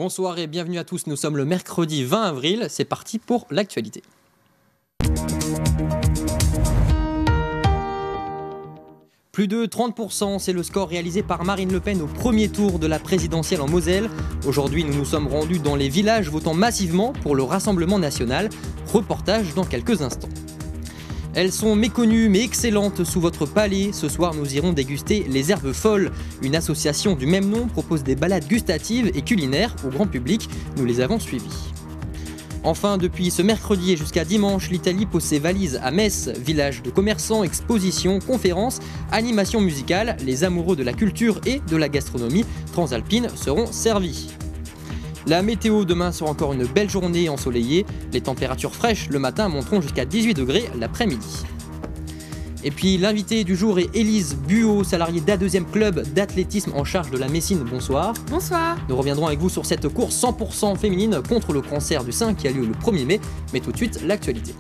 Bonsoir et bienvenue à tous, nous sommes le mercredi 20 avril, c'est parti pour l'actualité. Plus de 30%, c'est le score réalisé par Marine Le Pen au premier tour de la présidentielle en Moselle. Aujourd'hui, nous nous sommes rendus dans les villages votant massivement pour le Rassemblement national. Reportage dans quelques instants. Elles sont méconnues mais excellentes sous votre palais. Ce soir, nous irons déguster les Herbes Folles. Une association du même nom propose des balades gustatives et culinaires au grand public. Nous les avons suivies. Enfin, depuis ce mercredi et jusqu'à dimanche, l'Italie pose ses valises à Metz. Village de commerçants, expositions, conférences, animations musicales. Les amoureux de la culture et de la gastronomie transalpine seront servis. La météo demain sera encore une belle journée ensoleillée. Les températures fraîches le matin monteront jusqu'à 18 degrés l'après-midi. Et puis l'invité du jour est Élise Buot, salariée d'A2e Club d'athlétisme en charge de la Messine. Bonsoir. Bonsoir. Nous reviendrons avec vous sur cette course 100% féminine contre le cancer du sein qui a lieu le 1er mai. Mais tout de suite, l'actualité.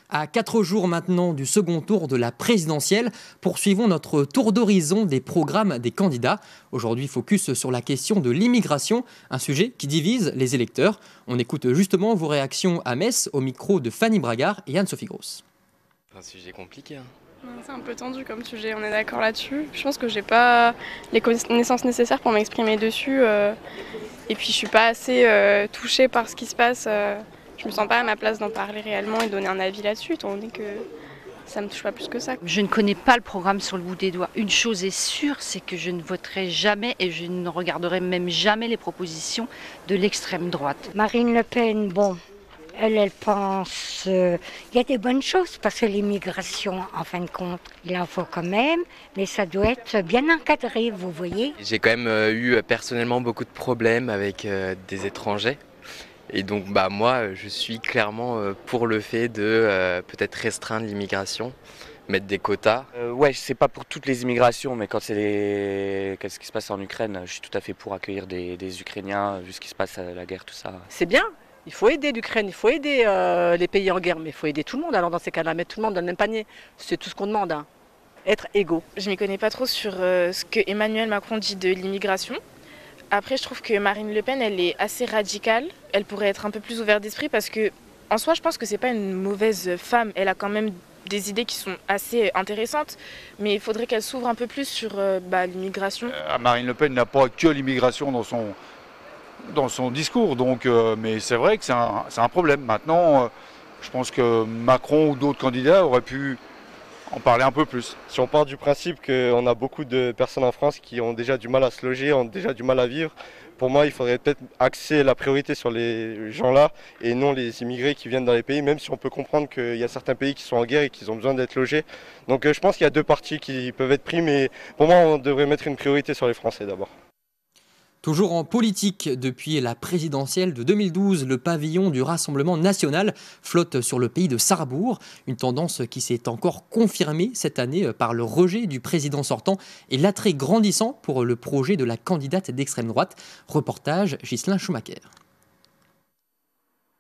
À 4 jours maintenant du second tour de la présidentielle, poursuivons notre tour d'horizon des programmes des candidats. Aujourd'hui, focus sur la question de l'immigration, un sujet qui divise les électeurs. On écoute justement vos réactions à Metz au micro de Fanny Bragard et Anne-Sophie Gross. C'est un sujet compliqué. C'est un peu tendu comme sujet, on est d'accord là-dessus. Je pense que j'ai pas les connaissances nécessaires pour m'exprimer dessus. Et puis je suis pas assez touchée par ce qui se passe. Je me sens pas à ma place d'en parler réellement et donner un avis là-dessus, étant donné que ça me touche pas plus que ça. Je ne connais pas le programme sur le bout des doigts. Une chose est sûre, c'est que je ne voterai jamais et je ne regarderai même jamais les propositions de l'extrême droite. Marine Le Pen, bon, elle pense il y a des bonnes choses parce que l'immigration, en fin de compte, il en faut quand même, mais ça doit être bien encadré, vous voyez. J'ai quand même eu personnellement beaucoup de problèmes avec des étrangers. Et donc moi je suis clairement pour le fait de peut-être restreindre l'immigration, mettre des quotas. Ouais, c'est pas pour toutes les immigrations, mais quand c'est ce qui se passe en Ukraine, je suis tout à fait pour accueillir des Ukrainiens, vu ce qui se passe, la guerre, tout ça. C'est bien, il faut aider l'Ukraine, il faut aider les pays en guerre, mais il faut aider tout le monde. Alors dans ces cas-là, mettre tout le monde dans le même panier, c'est tout ce qu'on demande, hein. Être égaux. Je m'y connais pas trop sur ce que Emmanuel Macron dit de l'immigration. Après, je trouve que Marine Le Pen, elle est assez radicale. Elle pourrait être un peu plus ouverte d'esprit parce que, en soi, je pense que c'est pas une mauvaise femme. Elle a quand même des idées qui sont assez intéressantes, mais il faudrait qu'elle s'ouvre un peu plus sur l'immigration. Marine Le Pen n'a pas que l'immigration dans son discours, donc, mais c'est vrai que c'est un problème. Maintenant, je pense que Macron ou d'autres candidats auraient pu en parler un peu plus. Si on part du principe qu'on a beaucoup de personnes en France qui ont déjà du mal à se loger, ont déjà du mal à vivre, pour moi il faudrait peut-être axer la priorité sur les gens-là et non les immigrés qui viennent dans les pays, même si on peut comprendre qu'il y a certains pays qui sont en guerre et qui ont besoin d'être logés. Donc je pense qu'il y a deux partis qui peuvent être pris, mais pour moi on devrait mettre une priorité sur les Français d'abord. Toujours en politique, depuis la présidentielle de 2012, le pavillon du Rassemblement national flotte sur le pays de Sarrebourg. Une tendance qui s'est encore confirmée cette année par le rejet du président sortant et l'attrait grandissant pour le projet de la candidate d'extrême droite. Reportage Ghislain Schumacher.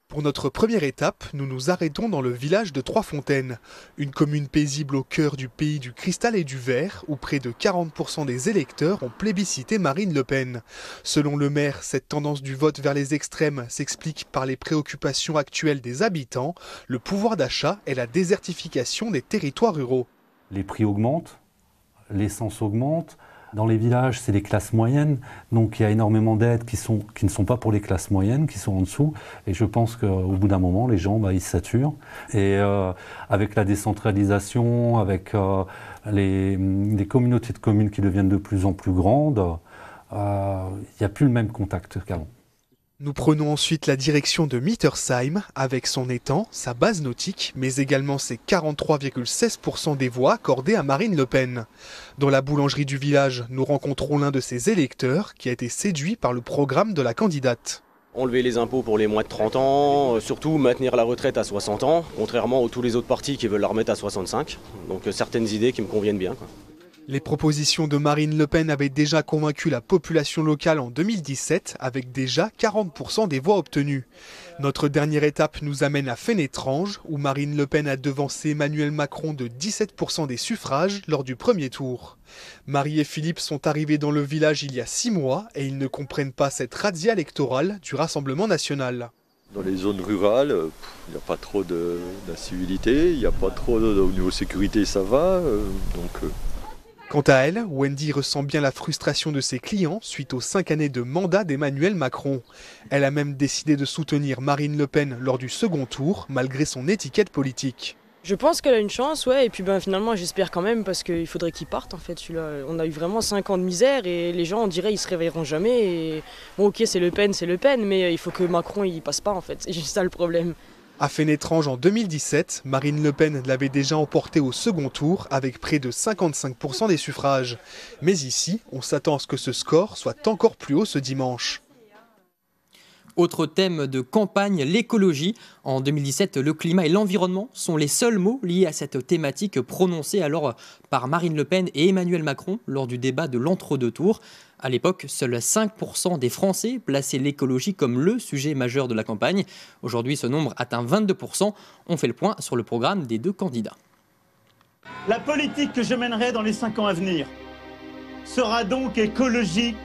Pour notre première étape, nous nous arrêtons dans le village de Trois-Fontaines, une commune paisible au cœur du pays du cristal et du verre, où près de 40% des électeurs ont plébiscité Marine Le Pen. Selon le maire, cette tendance du vote vers les extrêmes s'explique par les préoccupations actuelles des habitants, le pouvoir d'achat et la désertification des territoires ruraux. Les prix augmentent, l'essence augmente. Dans les villages, c'est les classes moyennes, donc il y a énormément d'aides qui ne sont pas pour les classes moyennes, qui sont en dessous. Et je pense qu'au bout d'un moment, les gens, ils se saturent. Et avec la décentralisation, avec les communautés de communes qui deviennent de plus en plus grandes, il n'y a plus le même contact qu'avant. Nous prenons ensuite la direction de Mittersheim, avec son étang, sa base nautique, mais également ses 43,16% des voix accordées à Marine Le Pen. Dans la boulangerie du village, nous rencontrons l'un de ses électeurs qui a été séduit par le programme de la candidate. Enlever les impôts pour les moins de 30 ans, surtout maintenir la retraite à 60 ans, contrairement aux tous les autres partis qui veulent la remettre à 65. Donc certaines idées qui me conviennent bien, quoi. Les propositions de Marine Le Pen avaient déjà convaincu la population locale en 2017, avec déjà 40% des voix obtenues. Notre dernière étape nous amène à Fénétrange, où Marine Le Pen a devancé Emmanuel Macron de 17% des suffrages lors du premier tour. Marie et Philippe sont arrivés dans le village il y a 6 mois et ils ne comprennent pas cette razzia électorale du Rassemblement national. Dans les zones rurales, il n'y a pas trop d'incivilité, il n'y a pas trop au niveau sécurité, ça va. Quant à elle, Wendy ressent bien la frustration de ses clients suite aux 5 années de mandat d'Emmanuel Macron. Elle a même décidé de soutenir Marine Le Pen lors du second tour, malgré son étiquette politique. Je pense qu'elle a une chance, ouais, et puis finalement j'espère quand même parce qu'il faudrait qu'il parte en fait celui-là. On a eu vraiment 5 ans de misère et les gens on dirait ils se réveilleront jamais. Et... Bon ok c'est Le Pen, mais il faut que Macron il passe pas en fait, c'est juste ça le problème. À Fénétrange en 2017, Marine Le Pen l'avait déjà emporté au second tour avec près de 55% des suffrages. Mais ici, on s'attend à ce que ce score soit encore plus haut ce dimanche. Autre thème de campagne, l'écologie. En 2017, le climat et l'environnement sont les seuls mots liés à cette thématique prononcés alors par Marine Le Pen et Emmanuel Macron lors du débat de l'entre-deux tours. À l'époque, seuls 5% des Français plaçaient l'écologie comme le sujet majeur de la campagne. Aujourd'hui, ce nombre atteint 22%. On fait le point sur le programme des deux candidats. La politique que je mènerai dans les 5 ans à venir sera donc écologique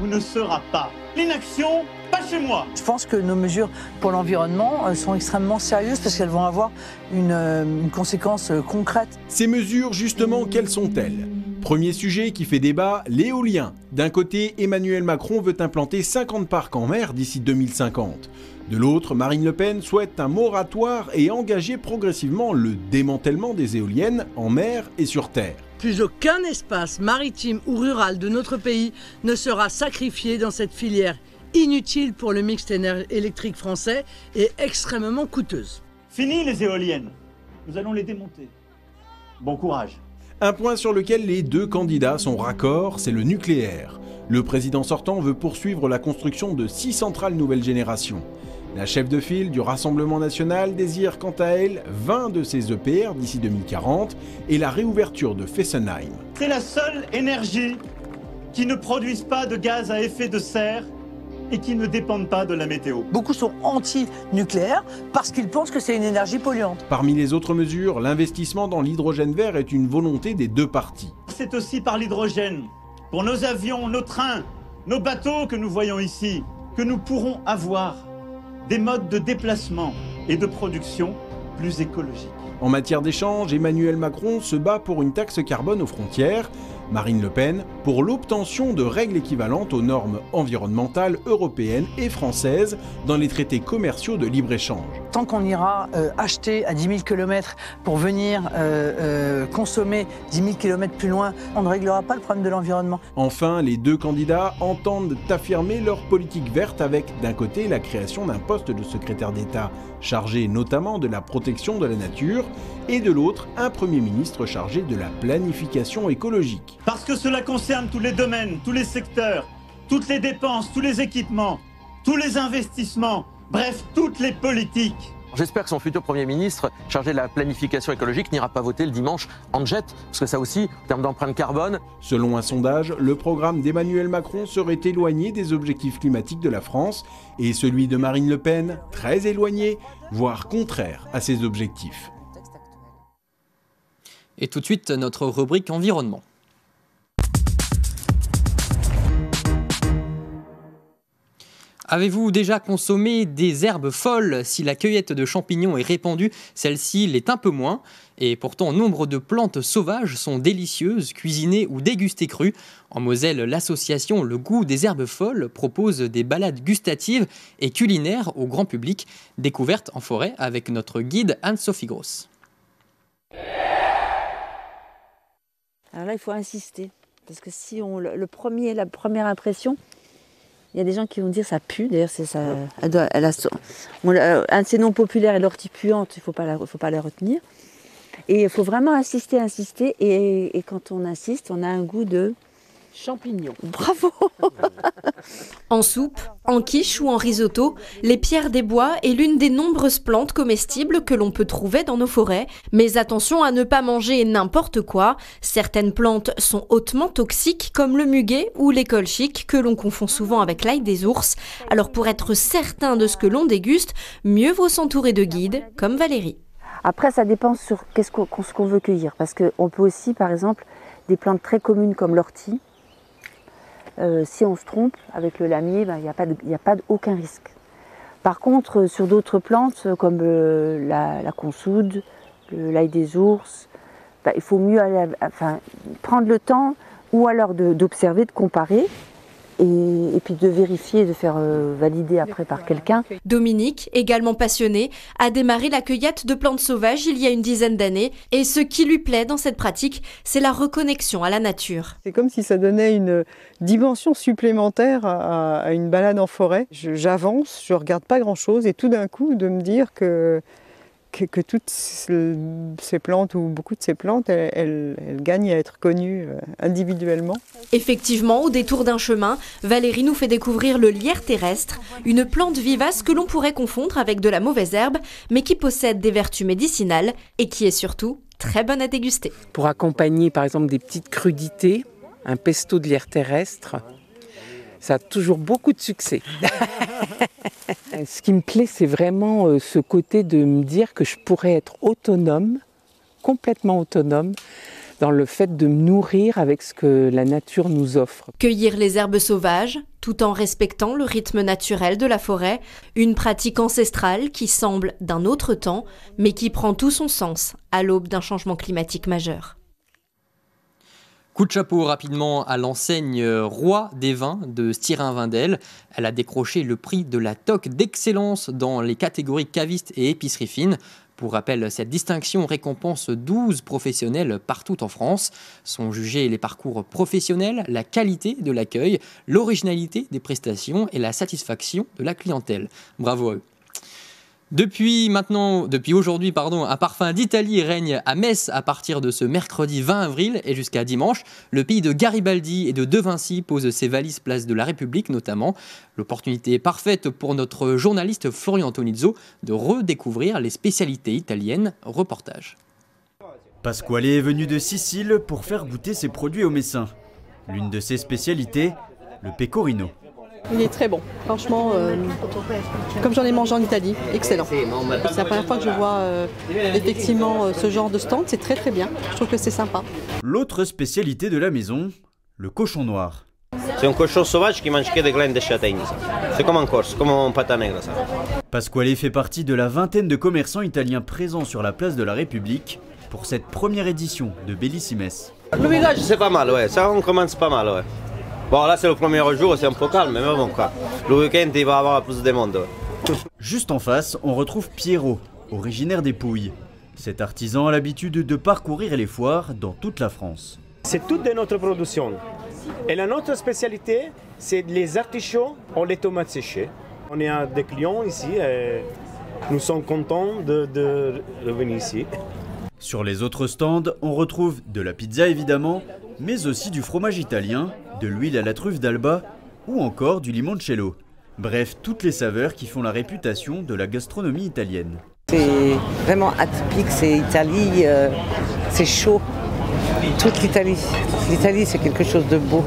ou ne sera pas. L'inaction, pas chez moi. Je pense que nos mesures pour l'environnement sont extrêmement sérieuses parce qu'elles vont avoir une conséquence concrète. Ces mesures, justement, quelles sont-elles ? Premier sujet qui fait débat, l'éolien. D'un côté, Emmanuel Macron veut implanter 50 parcs en mer d'ici 2050. De l'autre, Marine Le Pen souhaite un moratoire et engager progressivement le démantèlement des éoliennes en mer et sur terre. Plus aucun espace maritime ou rural de notre pays ne sera sacrifié dans cette filière inutile pour le mix électrique français et extrêmement coûteuse. Fini les éoliennes, nous allons les démonter. Bon courage. Un point sur lequel les deux candidats sont raccords, c'est le nucléaire. Le président sortant veut poursuivre la construction de 6 centrales nouvelle génération. La chef de file du Rassemblement national désire quant à elle 20 de ces EPR d'ici 2040 et la réouverture de Fessenheim. C'est la seule énergie qui ne produise pas de gaz à effet de serre et qui ne dépendent pas de la météo. Beaucoup sont anti-nucléaire parce qu'ils pensent que c'est une énergie polluante. Parmi les autres mesures, l'investissement dans l'hydrogène vert est une volonté des deux partis. C'est aussi par l'hydrogène, pour nos avions, nos trains, nos bateaux que nous voyons ici, que nous pourrons avoir des modes de déplacement et de production plus écologiques. En matière d'échange, Emmanuel Macron se bat pour une taxe carbone aux frontières. Marine Le Pen pour l'obtention de règles équivalentes aux normes environnementales européennes et françaises dans les traités commerciaux de libre-échange. Tant qu'on ira acheter à 10 000 km pour venir consommer 10 000 km plus loin, on ne réglera pas le problème de l'environnement. Enfin, les deux candidats entendent affirmer leur politique verte avec, d'un côté, la création d'un poste de secrétaire d'État chargé notamment de la protection de la nature, et de l'autre, un Premier ministre chargé de la planification écologique. Parce que cela concerne tous les domaines, tous les secteurs, toutes les dépenses, tous les équipements, tous les investissements, bref, toutes les politiques. J'espère que son futur Premier ministre, chargé de la planification écologique, n'ira pas voter le dimanche en jet, parce que ça aussi, en termes d'empreinte carbone... Selon un sondage, le programme d'Emmanuel Macron serait éloigné des objectifs climatiques de la France, et celui de Marine Le Pen, très éloigné, voire contraire à ses objectifs. Et tout de suite, notre rubrique environnement. Avez-vous déjà consommé des herbes folles ? Si la cueillette de champignons est répandue, celle-ci l'est un peu moins. Et pourtant, nombre de plantes sauvages sont délicieuses, cuisinées ou dégustées crues. En Moselle, l'association Le Goût des herbes folles propose des balades gustatives et culinaires au grand public. Découverte en forêt avec notre guide Anne-Sophie Gross. Alors là, il faut insister. Parce que si on la première impression... Il y a des gens qui vont dire ça pue, d'ailleurs c'est ça. Un de ses noms populaires est l'ortie-puante, il ne faut pas la retenir. Et il faut vraiment insister, et quand on insiste, on a un goût de champignons. Bravo. En soupe, en quiche ou en risotto, les pierres des bois est l'une des nombreuses plantes comestibles que l'on peut trouver dans nos forêts. Mais attention à ne pas manger n'importe quoi. Certaines plantes sont hautement toxiques comme le muguet ou les colchiques que l'on confond souvent avec l'ail des ours. Alors pour être certain de ce que l'on déguste, mieux vaut s'entourer de guides comme Valérie. Après, ça dépend sur ce qu'on veut cueillir. Parce qu'on peut aussi, par exemple, des plantes très communes comme l'ortie. Si on se trompe avec le lamier, il n'y a pas aucun risque. Par contre, sur d'autres plantes comme la consoude, l'ail des ours, il faut mieux prendre le temps ou alors d'observer, de comparer et puis de vérifier, de faire valider après par quelqu'un. Dominique, également passionné, a démarré la cueillette de plantes sauvages il y a une dizaine d'années et ce qui lui plaît dans cette pratique, c'est la reconnexion à la nature. C'est comme si ça donnait une dimension supplémentaire à une balade en forêt. J'avance, je ne regarde pas grand-chose et tout d'un coup de me dire que toutes ces plantes ou beaucoup de ces plantes, elles gagnent à être connues individuellement. Effectivement, au détour d'un chemin, Valérie nous fait découvrir le lierre terrestre, une plante vivace que l'on pourrait confondre avec de la mauvaise herbe, mais qui possède des vertus médicinales et qui est surtout très bonne à déguster. Pour accompagner par exemple des petites crudités, un pesto de lierre terrestre, ça a toujours beaucoup de succès. Ce qui me plaît, c'est vraiment ce côté de me dire que je pourrais être autonome, complètement autonome, dans le fait de me nourrir avec ce que la nature nous offre. Cueillir les herbes sauvages, tout en respectant le rythme naturel de la forêt, une pratique ancestrale qui semble d'un autre temps, mais qui prend tout son sens à l'aube d'un changement climatique majeur. Coup de chapeau rapidement à l'enseigne Roi des vins de Styrin Vindel. Elle a décroché le prix de la toque d'excellence dans les catégories caviste et épicerie fine. Pour rappel, cette distinction récompense 12 professionnels partout en France. Sont jugés les parcours professionnels, la qualité de l'accueil, l'originalité des prestations et la satisfaction de la clientèle. Bravo à eux. Depuis aujourd'hui, un parfum d'Italie règne à Metz à partir de ce mercredi 20 avril et jusqu'à dimanche. Le pays de Garibaldi et de De Vinci pose ses valises place de la République notamment. L'opportunité parfaite pour notre journaliste Florian Tonizzo de redécouvrir les spécialités italiennes. Reportage. Pasquale est venu de Sicile pour faire goûter ses produits aux Messins. L'une de ses spécialités, le pecorino. Il est très bon, franchement, comme j'en ai mangé en Italie, excellent. C'est la première fois que je vois effectivement ce genre de stand, c'est très très bien, je trouve que c'est sympa. L'autre spécialité de la maison, le cochon noir. C'est un cochon sauvage qui mange que des graines de châtaigne. C'est comme en Corse, comme en pata negra ça. Pasquale fait partie de la vingtaine de commerçants italiens présents sur la place de la République pour cette première édition de Bellissimes. Le village c'est pas mal, ouais, ça on commence pas mal, ouais. Bon, là c'est le premier jour, c'est un peu calme, mais bon quoi. Le week-end il va y avoir plus de monde. Ouais. Juste en face, on retrouve Piero, originaire des Pouilles. Cet artisan a l'habitude de parcourir les foires dans toute la France. C'est toute de notre production. Et la notre spécialité, c'est les artichauts ou les tomates séchées. On a des clients ici et nous sommes contents de venir ici. Sur les autres stands, on retrouve de la pizza évidemment, mais aussi du fromage italien, de l'huile à la truffe d'Alba ou encore du limoncello. Bref, toutes les saveurs qui font la réputation de la gastronomie italienne. C'est vraiment atypique, c'est Italie, c'est chaud. Toute l'Italie. L'Italie, c'est quelque chose de beau.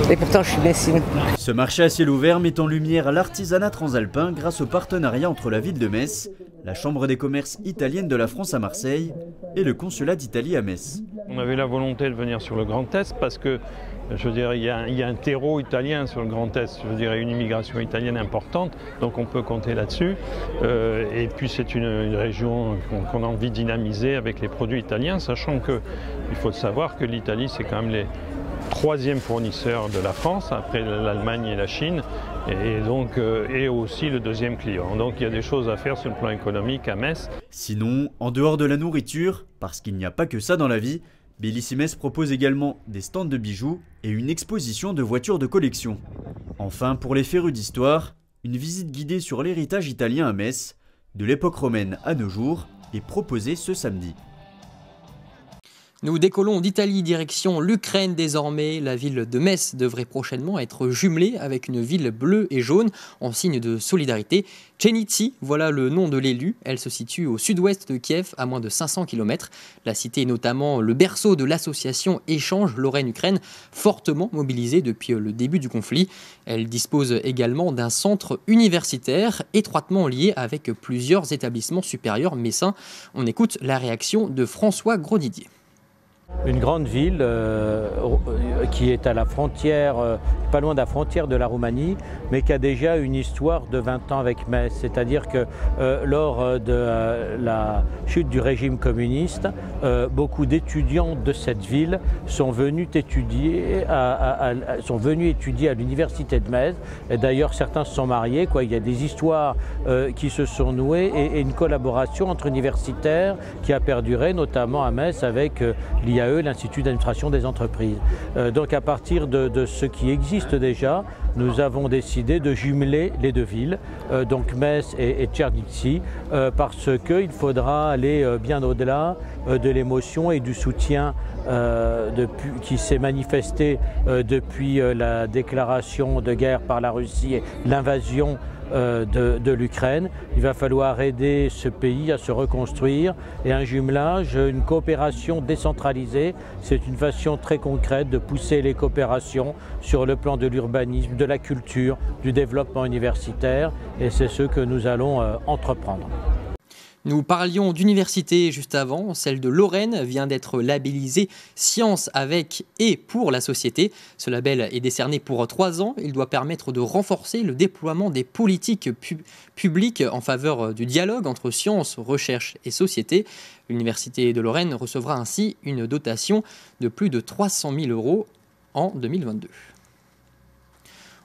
Et pourtant, je suis messine. Ce marché à ciel ouvert met en lumière l'artisanat transalpin grâce au partenariat entre la ville de Metz, la Chambre des commerces italienne de la France à Marseille et le consulat d'Italie à Metz. On avait la volonté de venir sur le Grand Est parce que, je dirais, il y a un terreau italien sur le Grand Est, je dirais une immigration italienne importante, donc on peut compter là-dessus. Et puis c'est une région qu'on a envie de dynamiser avec les produits italiens, sachant qu'il faut savoir que l'Italie c'est quand même les troisième fournisseur de la France, après l'Allemagne et la Chine, et aussi le deuxième client. Donc il y a des choses à faire sur le plan économique à Metz. Sinon, en dehors de la nourriture, parce qu'il n'y a pas que ça dans la vie, Bellissimes propose également des stands de bijoux et une exposition de voitures de collection. Enfin, pour les férus d'histoire, une visite guidée sur l'héritage italien à Metz, de l'époque romaine à nos jours, est proposée ce samedi. Nous décollons d'Italie direction l'Ukraine désormais. La ville de Metz devrait prochainement être jumelée avec une ville bleue et jaune en signe de solidarité. Chenitsi, voilà le nom de l'élu. Elle se situe au sud-ouest de Kiev, à moins de 500 km. La cité est notamment le berceau de l'association Échange Lorraine-Ukraine, fortement mobilisée depuis le début du conflit. Elle dispose également d'un centre universitaire étroitement lié avec plusieurs établissements supérieurs messins. On écoute la réaction de François Grosdidier. Une grande ville qui est à la frontière, pas loin de la frontière de la Roumanie, mais qui a déjà une histoire de 20 ans avec Metz. C'est-à-dire que lors de la chute du régime communiste, beaucoup d'étudiants de cette ville sont venus étudier à l'université de Metz. Et d'ailleurs, certains se sont mariés. Il y a des histoires qui se sont nouées et une collaboration entre universitaires qui a perduré, notamment à Metz avec l'IAE, l'Institut d'administration des entreprises. Donc à partir de ce qui existe déjà, nous avons décidé de jumeler les deux villes, donc Metz et Tchernivtsi, parce qu'il faudra aller bien au-delà de l'émotion et du soutien qui s'est manifesté depuis la déclaration de guerre par la Russie et l'invasion de l'Ukraine. Il va falloir aider ce pays à se reconstruire et un jumelage, une coopération décentralisée, c'est une façon très concrète de pousser les coopérations sur le plan de l'urbanisme, de la culture, du développement universitaire et c'est ce que nous allons entreprendre. Nous parlions d'université juste avant, celle de Lorraine vient d'être labellisée Science avec et pour la société. Ce label est décerné pour 3 ans, il doit permettre de renforcer le déploiement des politiques publiques en faveur du dialogue entre sciences, recherche et société. L'université de Lorraine recevra ainsi une dotation de plus de 300 000 € en 2022.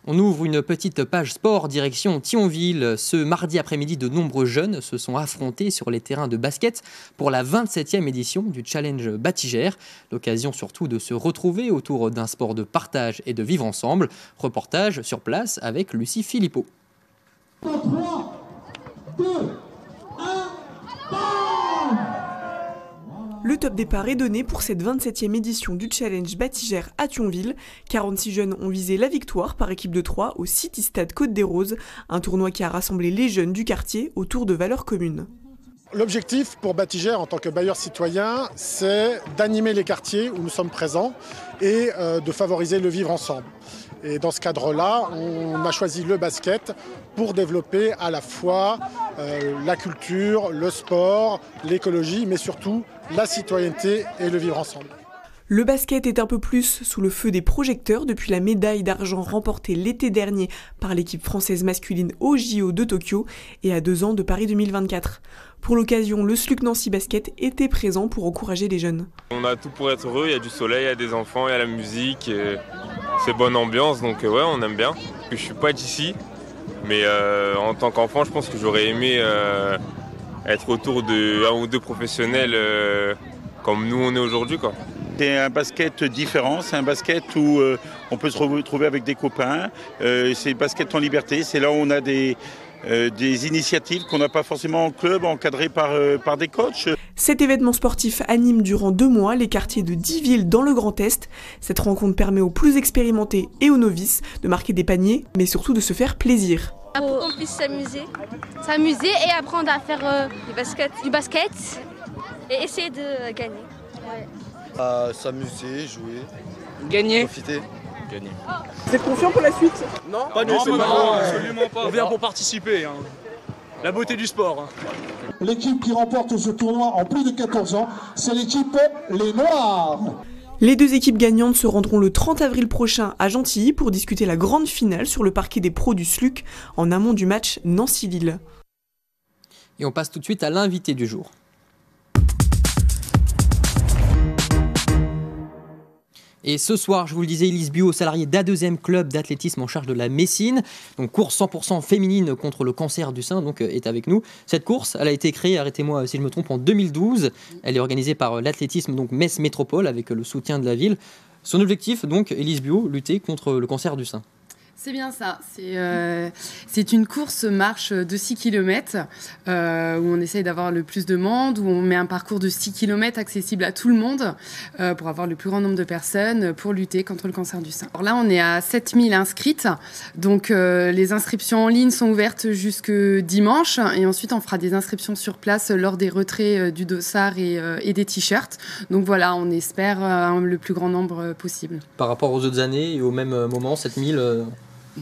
On ouvre une petite page sport direction Thionville. Ce mardi après-midi, de nombreux jeunes se sont affrontés sur les terrains de basket pour la 27e édition du Challenge Batigère. L'occasion surtout de se retrouver autour d'un sport de partage et de vivre ensemble. Reportage sur place avec Lucie Philippot. 3, 2, 1, Le top départ est donné pour cette 27e édition du Challenge Batigère à Thionville. 46 jeunes ont visé la victoire par équipe de 3 au City Stade Côte-des-Roses, un tournoi qui a rassemblé les jeunes du quartier autour de valeurs communes. L'objectif pour Batigère en tant que bailleur citoyen, c'est d'animer les quartiers où nous sommes présents et de favoriser le vivre ensemble. Et dans ce cadre-là, on a choisi le basket pour développer à la fois la culture, le sport, l'écologie, mais surtout la citoyenneté et le vivre ensemble. Le basket est un peu plus sous le feu des projecteurs depuis la médaille d'argent remportée l'été dernier par l'équipe française masculine au JO de Tokyo et à 2 ans de Paris 2024. Pour l'occasion, le SLUC Nancy Basket était présent pour encourager les jeunes. On a tout pour être heureux, il y a du soleil, il y a des enfants, il y a la musique, c'est bonne ambiance, donc ouais, on aime bien. Je suis pas d'ici, mais en tant qu'enfant, je pense que j'aurais aimé être autour de 1 ou 2 professionnels comme nous on est aujourd'hui, quoi. C'est un basket différent, c'est un basket où on peut se retrouver avec des copains, c'est basket en liberté, c'est là où on a des initiatives qu'on n'a pas forcément en club, encadrées par des coachs. Cet événement sportif anime durant 2 mois les quartiers de 10 villes dans le Grand Est. Cette rencontre permet aux plus expérimentés et aux novices de marquer des paniers, mais surtout de se faire plaisir. Pour qu'on puisse s'amuser et apprendre à faire du basket et essayer de gagner. Ouais. S'amuser, jouer, gagner, profiter. Gagner. Vous êtes confiant pour la suite? Non, pas du tout, absolument pas. On vient pour participer, hein. La beauté du sport. Hein. L'équipe qui remporte ce tournoi en plus de 14 ans, c'est l'équipe Les Noirs. Les 2 équipes gagnantes se rendront le 30 avril prochain à Gentilly pour discuter la grande finale sur le parquet des pros du SLUC en amont du match Nancy-Lille. Et on passe tout de suite à l'invité du jour. Et ce soir, je vous le disais, Elise Buot, salariée d'A2M Club d'athlétisme en charge de la Messine. Donc course 100% féminine contre le cancer du sein, donc est avec nous. Cette course, elle a été créée, arrêtez-moi si je me trompe, en 2012. Elle est organisée par l'athlétisme donc Metz Métropole avec le soutien de la ville. Son objectif, donc, Elise Buot, lutter contre le cancer du sein. C'est bien ça. C'est une course marche de 6 km où on essaye d'avoir le plus de monde, où on met un parcours de 6 km accessible à tout le monde pour avoir le plus grand nombre de personnes pour lutter contre le cancer du sein. Alors là, on est à 7000 inscrites. Donc, les inscriptions en ligne sont ouvertes jusque dimanche. Et ensuite, on fera des inscriptions sur place lors des retraits du dossard et des t-shirts. Donc voilà, on espère le plus grand nombre possible. Par rapport aux autres années et au même moment, 7000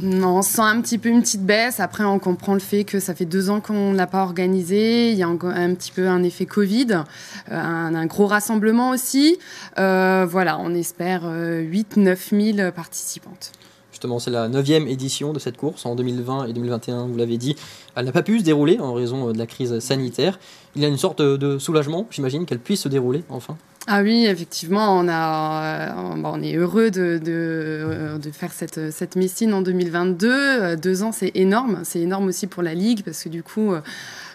Non, on sent un petit peu une petite baisse. Après, on comprend le fait que ça fait 2 ans qu'on ne l'a pas organisé. Il y a un petit peu un effet Covid, un gros rassemblement aussi. Voilà, on espère 8-9 000 participantes. Justement, c'est la 9e édition de cette course. En 2020 et 2021, vous l'avez dit, elle n'a pas pu se dérouler en raison de la crise sanitaire. Il y a une sorte de soulagement, j'imagine, qu'elle puisse se dérouler enfin. Ah oui, effectivement, on est heureux de faire cette Messine en 2022. 2 ans, c'est énorme. C'est énorme aussi pour la Ligue parce que du coup,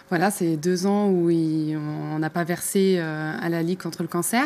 voilà, c'est 2 ans où on n'a pas versé à la Ligue contre le cancer.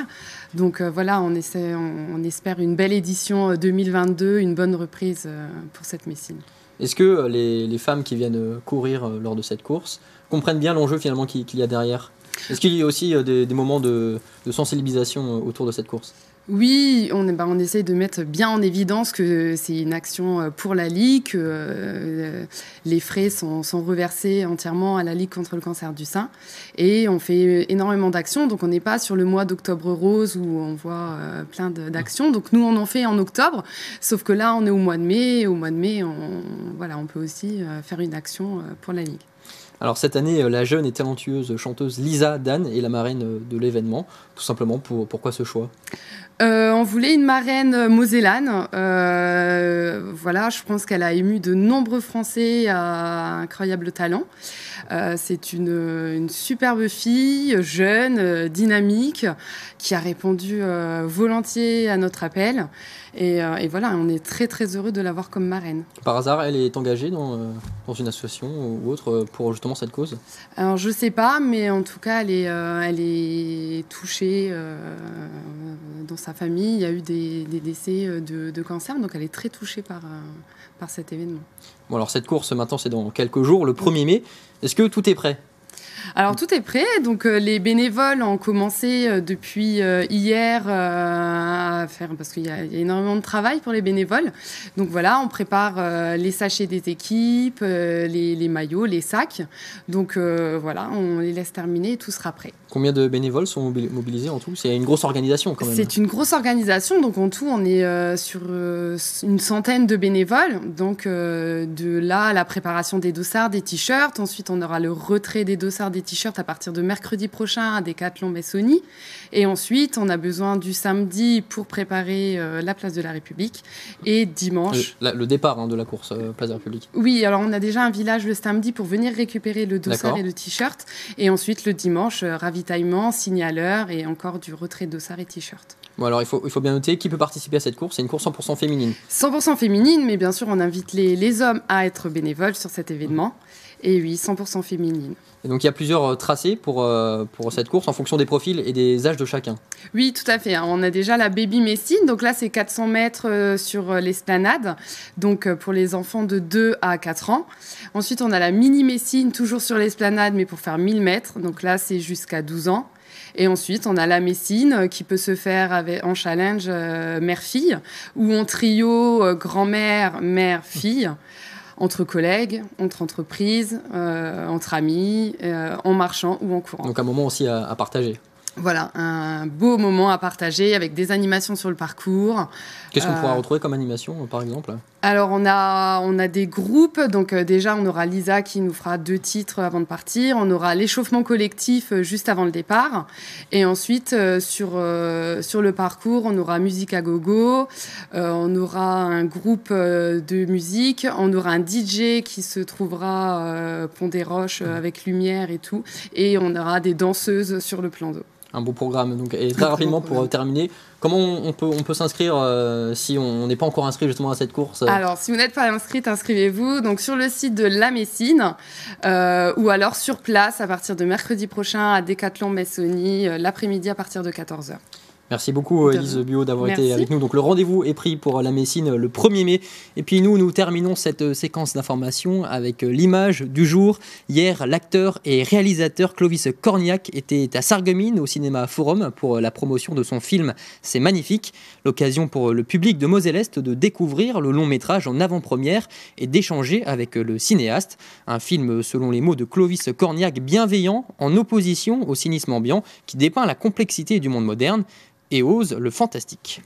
Donc voilà, on espère une belle édition 2022, une bonne reprise pour cette Messine. Est-ce que les femmes qui viennent courir lors de cette course comprennent bien l'enjeu finalement qu'il y a derrière ? Est-ce qu'il y a aussi des moments de sensibilisation autour de cette course ? Oui, on essaye de mettre bien en évidence que c'est une action pour la Ligue, que les frais sont reversés entièrement à la Ligue contre le cancer du sein. Et on fait énormément d'actions, donc on n'est pas sur le mois d'octobre rose où on voit plein d'actions. Donc nous, on en fait en octobre, sauf que là, on est au mois de mai. Et au mois de mai, on peut aussi faire une action pour la Ligue. Alors cette année, la jeune et talentueuse chanteuse Lisa Dan est la marraine de l'événement. Tout simplement, pourquoi ce choix ? On voulait une marraine mosellane. Voilà, je pense qu'elle a ému de nombreux Français à incroyable talent. C'est une superbe fille, jeune, dynamique, qui a répondu volontiers à notre appel. Et voilà, on est très très heureux de l'avoir comme marraine. Par hasard, elle est engagée dans une association ou autre pour justement cette cause ? Alors je sais pas, mais en tout cas, elle est touchée dans sa famille. Il y a eu des décès de cancer, donc elle est très touchée par cet événement. Bon, alors cette course maintenant, c'est dans quelques jours, le 1er mai. Est-ce que tout est prêt ? Alors tout est prêt, donc les bénévoles ont commencé depuis hier à faire, parce qu'il y a énormément de travail pour les bénévoles. Donc voilà, on prépare les sachets des équipes, les maillots, les sacs. Donc voilà, on les laisse terminer et tout sera prêt. Combien de bénévoles sont mobilisés en tout ? C'est une grosse organisation quand même. C'est une grosse organisation, donc en tout on est sur une centaine de bénévoles. Donc de là à la préparation des dossards, des t-shirts. Ensuite on aura le retrait des dossards, des t-shirts à partir de mercredi prochain à Decathlon Messoni. Et ensuite on a besoin du samedi pour préparer la place de la République. Et dimanche... Le départ de la course place de la République. Oui, alors on a déjà un village le samedi pour venir récupérer le dossard et le t-shirt. Et ensuite le dimanche, ravitaillement, signaleur et encore du retrait de dossard et t-shirt. Bon, alors il faut bien noter qui peut participer à cette course. C'est une course 100% féminine. 100% féminine, mais bien sûr on invite les hommes à être bénévoles sur cet événement. Et oui, 100% féminine. Et donc il y a plusieurs tracés pour cette course en fonction des profils et des âges de chacun. Oui, tout à fait. On a déjà la Baby Messine, donc là c'est 400 mètres sur l'esplanade, donc pour les enfants de 2 à 4 ans. Ensuite on a la Mini Messine, toujours sur l'esplanade, mais pour faire 1000 mètres, donc là c'est jusqu'à 12 ans. Et ensuite, on a la Messine qui peut se faire en challenge mère-fille ou en trio grand-mère, mère-fille. Entre collègues, entre entreprises, entre amis, en marchant ou en courant. Donc un moment aussi à partager. Voilà, un beau moment à partager avec des animations sur le parcours. Qu'est-ce qu'on pourra retrouver comme animation, par exemple ? Alors, on a des groupes. Donc, déjà, on aura Lisa qui nous fera 2 titres avant de partir. On aura l'échauffement collectif juste avant le départ. Et ensuite, sur le parcours, on aura musique à gogo. On aura un groupe de musique. On aura un DJ qui se trouvera Pont des Roches avec lumière et tout. Et on aura des danseuses sur le plan d'eau. Un beau programme. Donc, et très rapidement, pour terminer, comment on peut s'inscrire si on n'est pas encore inscrit justement à cette course ? Alors, si vous n'êtes pas inscrite, inscrivez-vous donc sur le site de la Messine ou alors sur place à partir de mercredi prochain à Decathlon Messoni, l'après-midi à partir de 14h. Merci beaucoup Élise Buot d'avoir été avec nous. Donc le rendez-vous est pris pour la Messine le 1er mai. Et puis nous terminons cette séquence d'information avec l'image du jour. Hier, l'acteur et réalisateur Clovis Cornillac était à Sarreguemines au cinéma Forum pour la promotion de son film C'est magnifique. L'occasion pour le public de Moselle-Est de découvrir le long métrage en avant-première et d'échanger avec le cinéaste. Un film, selon les mots de Clovis Cornillac, bienveillant, en opposition au cynisme ambiant qui dépeint la complexité du monde moderne et ose le fantastique.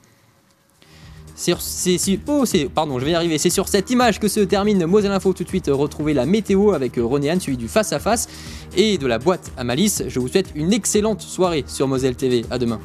C'est sur cette image que se termine Moselle Info. Tout de suite, retrouvez la météo avec René Anne, suivi du face à face et de la boîte à malice. Je vous souhaite une excellente soirée sur Moselle TV. À demain.